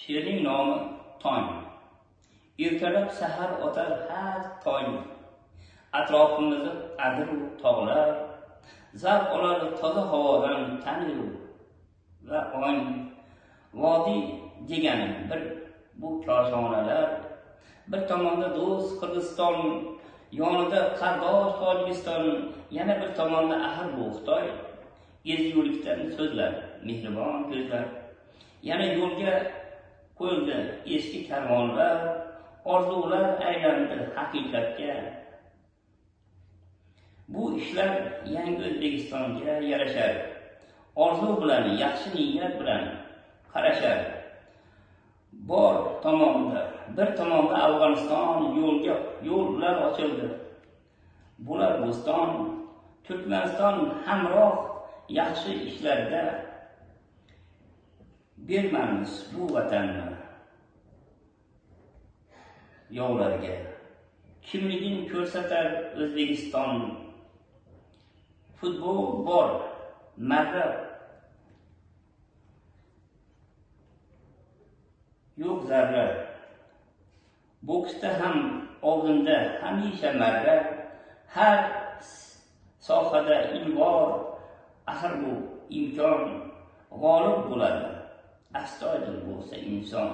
She'rning nomi Tong. Ertalab sahar otar har tong. Atrofimizni adiru tog'lar, zavq oladi toza havodan taniru va ong. Vodiy degani bir bu koshonalar, bir tomonda do'st Qirg'iziston, yonida qardosh Tojikiston, yana bir tomonda axir bu Xitoy. Ezgulikdan so'zlar, mehribon ko'zlar. Yana yo'lga qo'yildi eski karvonlar, orzular aylandi haqiqatga. Bu ishlar yangi O'zbekistonga yarashar. Orzu bilan, yaxshi niyat bilan qarashar. Bor tomonda, bir tomonda Afg'oniston, yo'llar ochildi. Bular Bo'ston, Turkmaniston hamroh yaxshi ishlarda. Bermaymiz bu vatanni yovlarga. Kimligini ko'rsatar O'zbekiston. Futbol bor, marra yo'q zarra. Boksda ham oldinda hamisha marra. Har sohada ilg'or, axir bu imkon g'olib bo'ladi. Astoydil bo'lsa inson.